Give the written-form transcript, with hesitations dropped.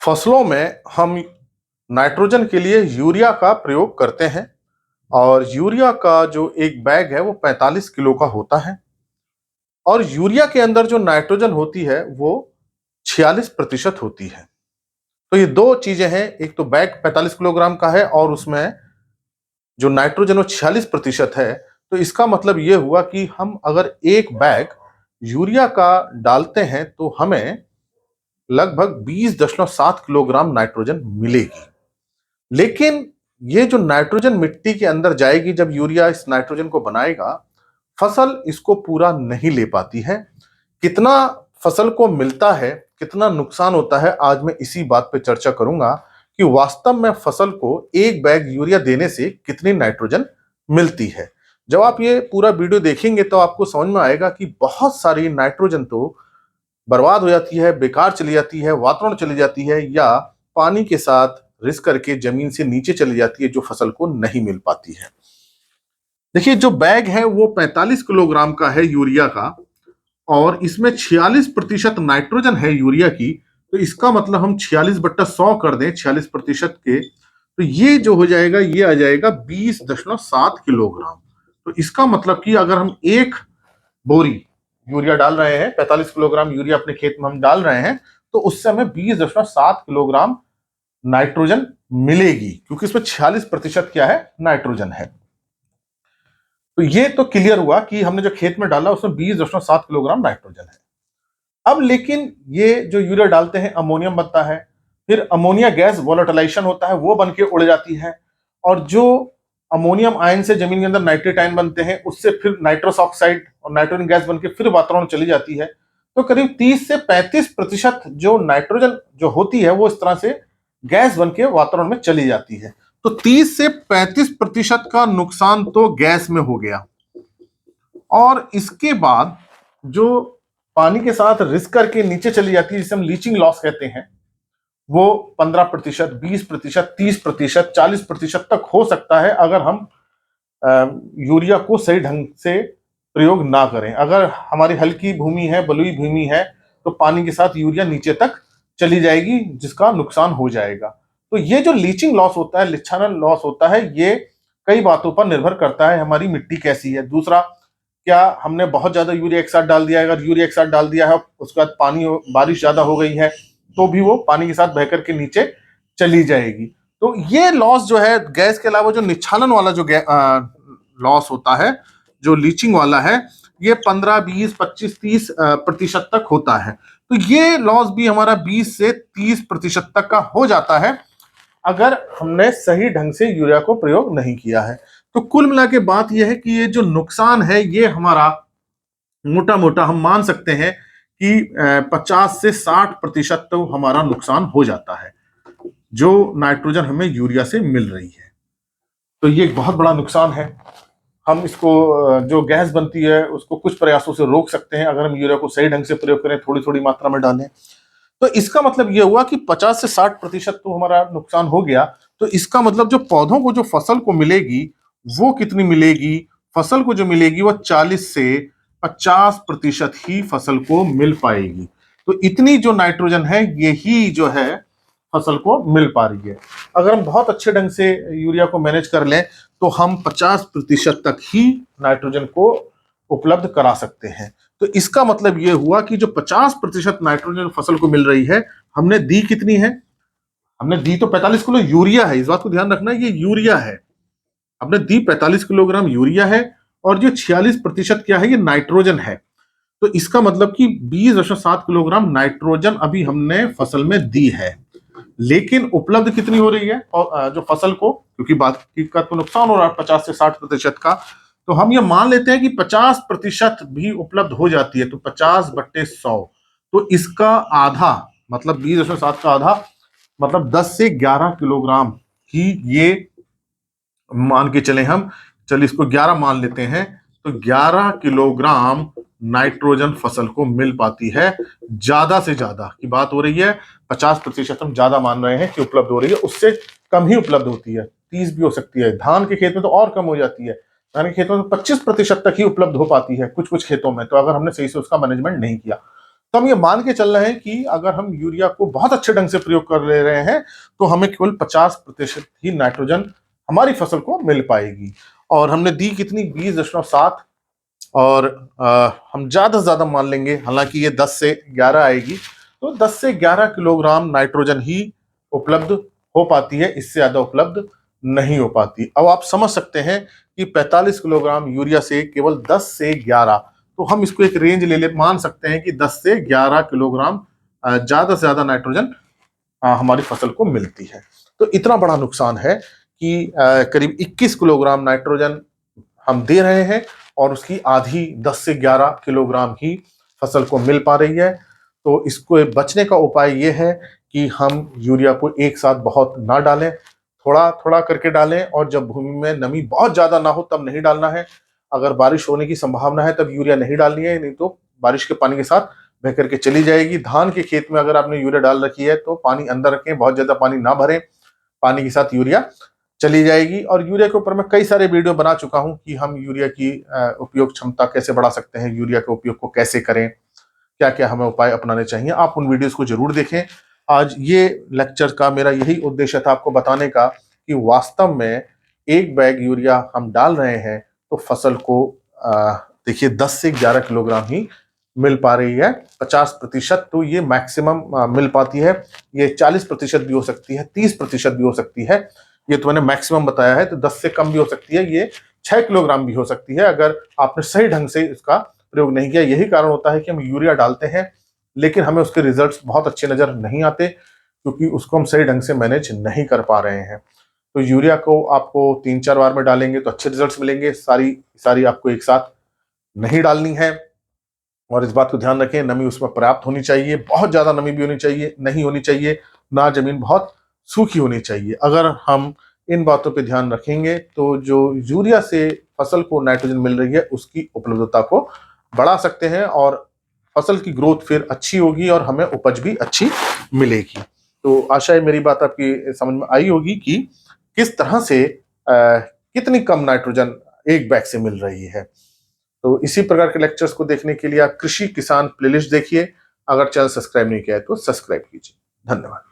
फसलों में हम नाइट्रोजन के लिए यूरिया का प्रयोग करते हैं और यूरिया का जो एक बैग है वो 45 किलो का होता है और यूरिया के अंदर जो नाइट्रोजन होती है वो 46% होती है। तो ये दो चीजें हैं, एक तो बैग 45 किलोग्राम का है और उसमें जो नाइट्रोजन वो 46% है। तो इसका मतलब ये हुआ कि हम अगर एक बैग यूरिया का डालते हैं तो हमें लगभग 20.7 किलोग्राम नाइट्रोजन मिलेगी। लेकिन ये जो नाइट्रोजन मिट्टी के अंदर जाएगी, जब यूरिया इस नाइट्रोजन को बनाएगा, फसल इसको पूरा नहीं ले पाती है। कितना फसल को मिलता है, कितना नुकसान होता है, आज मैं इसी बात पे चर्चा करूंगा कि वास्तव में फसल को एक बैग यूरिया देने से कितनी नाइट्रोजन मिलती है। जब आप ये पूरा वीडियो देखेंगे तो आपको समझ में आएगा कि बहुत सारी नाइट्रोजन तो बर्बाद हो जाती है, बेकार चली जाती है, वातावरण चली जाती है या पानी के साथ रिस करके जमीन से नीचे चली जाती है, जो फसल को नहीं मिल पाती है। देखिए, जो बैग है वो 45 किलोग्राम का है यूरिया का और इसमें 46% नाइट्रोजन है यूरिया की। तो इसका मतलब हम 46/100 कर दें 46% के, तो ये जो हो जाएगा ये आ जाएगा 20.7 किलोग्राम। तो इसका मतलब कि अगर हम एक बोरी यूरिया डाल रहे हैं, 45 किलोग्राम यूरिया अपने खेत में हम डाल रहे हैं, तो उससे हमें 20.7 किलोग्राम नाइट्रोजन मिलेगी, क्योंकि इसमें 46% क्या है, नाइट्रोजन है। तो ये तो क्लियर हुआ कि हमने जो खेत में डाला उसमें 20.7 किलोग्राम नाइट्रोजन है। अब लेकिन ये जो यूरिया डालते हैं, अमोनियम बनता है, फिर अमोनिया गैस वोलेटिलाइजेशन होता है, वो बन के उड़ जाती है, और जो अमोनियम आयन से जमीन के अंदर नाइट्रेट आयन बनते हैं, उससे फिर नाइट्रस ऑक्साइड और नाइट्रोजन गैस बन के फिर वातावरण चली जाती है। तो करीब 30 से 35% जो नाइट्रोजन जो होती है वो इस तरह से गैस बन के वातावरण में चली जाती है। तो 30 से 35% का नुकसान तो गैस में हो गया, और इसके बाद जो पानी के साथ रिस करके नीचे चली जाती है, जिसे हम लीचिंग लॉस कहते हैं, वो 15%, 20%, 30%, 40% तक हो सकता है अगर हम यूरिया को सही ढंग से प्रयोग ना करें। अगर हमारी हल्की भूमि है, बलुई भूमि है, तो पानी के साथ यूरिया नीचे तक चली जाएगी, जिसका नुकसान हो जाएगा। तो ये जो लीचिंग लॉस होता है, लिच्छालन लॉस होता है, ये कई बातों पर निर्भर करता है। हमारी मिट्टी कैसी है, दूसरा, क्या हमने बहुत ज्यादा यूरिया एक साथ डाल दिया है, अगर यूरिया एक साथ डाल दिया है उसके बाद पानी बारिश ज्यादा हो गई है तो भी वो पानी के साथ बहकर के नीचे चली जाएगी। तो ये लॉस जो है, गैस के अलावा जो निच्छालन वाला जो लॉस होता है, जो लीचिंग वाला है, ये 15, 20, 25, 30% तक होता है। तो ये लॉस भी हमारा 20 से 30% तक का हो जाता है अगर हमने सही ढंग से यूरिया को प्रयोग नहीं किया है। तो कुल मिला के बात यह है कि ये जो नुकसान है, ये हमारा मोटा मोटा हम मान सकते हैं कि 50 से 60% तो हमारा नुकसान हो जाता है, जो नाइट्रोजन हमें यूरिया से मिल रही है। तो ये एक बहुत बड़ा नुकसान है। हम इसको जो गैस बनती है उसको कुछ प्रयासों से रोक सकते हैं अगर हम यूरिया को सही ढंग से प्रयोग करें, थोड़ी थोड़ी मात्रा में डालें। तो इसका मतलब यह हुआ कि 50 से 60% तो हमारा नुकसान हो गया। तो इसका मतलब जो पौधों को जो फसल को मिलेगी वो कितनी मिलेगी, फसल को जो मिलेगी वो 40 से 50% ही फसल को मिल पाएगी। तो इतनी जो नाइट्रोजन है यही जो है फसल को मिल पा रही है। अगर हम बहुत अच्छे ढंग से यूरिया को मैनेज कर लें तो हम 50% तक ही नाइट्रोजन को उपलब्ध करा सकते हैं। तो इसका मतलब यह हुआ कि जो 50% नाइट्रोजन फसल को मिल रही है, हमने दी कितनी है, हमने दी तो 45 किलो यूरिया है, इस बात को ध्यान रखना, ये यूरिया है, हमने दी 45 किलोग्राम यूरिया है, और जो 46% क्या है, ये नाइट्रोजन है। तो इसका मतलब कि 20.7 किलोग्राम नाइट्रोजन अभी हमने फसल में दी है। लेकिन उपलब्ध कितनी हो रही है और जो फसल को, क्योंकि बाकी का तो नुकसान हो रहा है 50 से 60% का, तो हम ये मान लेते हैं कि 50% भी उपलब्ध हो जाती है। तो 50/100, तो इसका आधा मतलब 20.7 का आधा मतलब 10 से 11 किलोग्राम ही ये मान के चले हम, चलिए इसको 11 मान लेते हैं, तो 11 किलोग्राम नाइट्रोजन फसल को मिल पाती है। ज्यादा से ज्यादा की बात हो रही है, 50% हम ज्यादा मान रहे हैं कि उपलब्ध हो रही है, उससे कम ही उपलब्ध होती है, 30 भी हो सकती है। धान के खेत में तो और कम हो जाती है, धान के खेतों में 25% तक ही उपलब्ध हो पाती है कुछ कुछ खेतों में, तो अगर हमने सही से उसका मैनेजमेंट नहीं किया। तो हम ये मान के चल रहे हैं कि अगर हम यूरिया को बहुत अच्छे ढंग से प्रयोग कर ले रहे हैं तो हमें केवल 50% ही नाइट्रोजन हमारी फसल को मिल पाएगी। और हमने दी कितनी, 20.7। और हम ज्यादा से ज्यादा मान लेंगे, हालांकि ये 10 से 11 आएगी, तो 10 से 11 किलोग्राम नाइट्रोजन ही उपलब्ध हो पाती है, इससे ज्यादा उपलब्ध नहीं हो पाती। अब आप समझ सकते हैं कि 45 किलोग्राम यूरिया से केवल 10 से 11, तो हम इसको एक रेंज ले मान सकते हैं कि 10 से 11 किलोग्राम ज्यादा से ज्यादा नाइट्रोजन हमारी फसल को मिलती है। तो इतना बड़ा नुकसान है कि करीब 21 किलोग्राम नाइट्रोजन हम दे रहे हैं और उसकी आधी 10 से 11 किलोग्राम ही फसल को मिल पा रही है। तो इसको बचने का उपाय ये है कि हम यूरिया को एक साथ बहुत ना डालें, थोड़ा थोड़ा करके डालें, और जब भूमि में नमी बहुत ज्यादा ना हो तब नहीं डालना है। अगर बारिश होने की संभावना है तब यूरिया नहीं डालनी है, नहीं तो बारिश के पानी के साथ बह करके चली जाएगी। धान के खेत में अगर आपने यूरिया डाल रखी है तो पानी अंदर रखें, बहुत ज्यादा पानी ना भरें, पानी के साथ यूरिया चली जाएगी। और यूरिया के ऊपर मैं कई सारे वीडियो बना चुका हूं कि हम यूरिया की उपयोग क्षमता कैसे बढ़ा सकते हैं, यूरिया के उपयोग को कैसे करें, क्या क्या हमें उपाय अपनाने चाहिए। आप उन वीडियोस को जरूर देखें। आज ये लेक्चर का मेरा यही उद्देश्य था, आपको बताने का कि वास्तव में एक बैग यूरिया हम डाल रहे हैं तो फसल को देखिए 10 से 11 किलोग्राम ही मिल पा रही है। 50% तो ये मैक्सिमम मिल पाती है, ये 40% भी हो सकती है, 30% भी हो सकती है। ये तो मैंने मैक्सिमम बताया है, तो 10 से कम भी हो सकती है, ये 6 किलोग्राम भी हो सकती है अगर आपने सही ढंग से इसका प्रयोग नहीं किया। यही कारण होता है कि हम यूरिया डालते हैं लेकिन हमें उसके रिजल्ट्स बहुत अच्छे नजर नहीं आते, क्योंकि उसको हम सही ढंग से मैनेज नहीं कर पा रहे हैं। तो यूरिया को आपको 3-4 बार में डालेंगे तो अच्छे रिजल्ट्स मिलेंगे, सारी आपको एक साथ नहीं डालनी है। और इस बात को ध्यान रखें, नमी उसमें पर्याप्त होनी चाहिए, बहुत ज्यादा नमी भी होनी चाहिए नहीं होनी चाहिए, ना जमीन बहुत सूखी होनी चाहिए। अगर हम इन बातों पे ध्यान रखेंगे तो जो यूरिया से फसल को नाइट्रोजन मिल रही है उसकी उपलब्धता को बढ़ा सकते हैं और फसल की ग्रोथ फिर अच्छी होगी और हमें उपज भी अच्छी मिलेगी। तो आशा है मेरी बात आपकी समझ में आई होगी कि किस तरह से कितनी कम नाइट्रोजन एक बैग से मिल रही है। तो इसी प्रकार के लेक्चर्स को देखने के लिए आप कृषि किसान प्लेलिस्ट देखिए। अगर चैनल सब्सक्राइब नहीं किया है तो सब्सक्राइब कीजिए। धन्यवाद।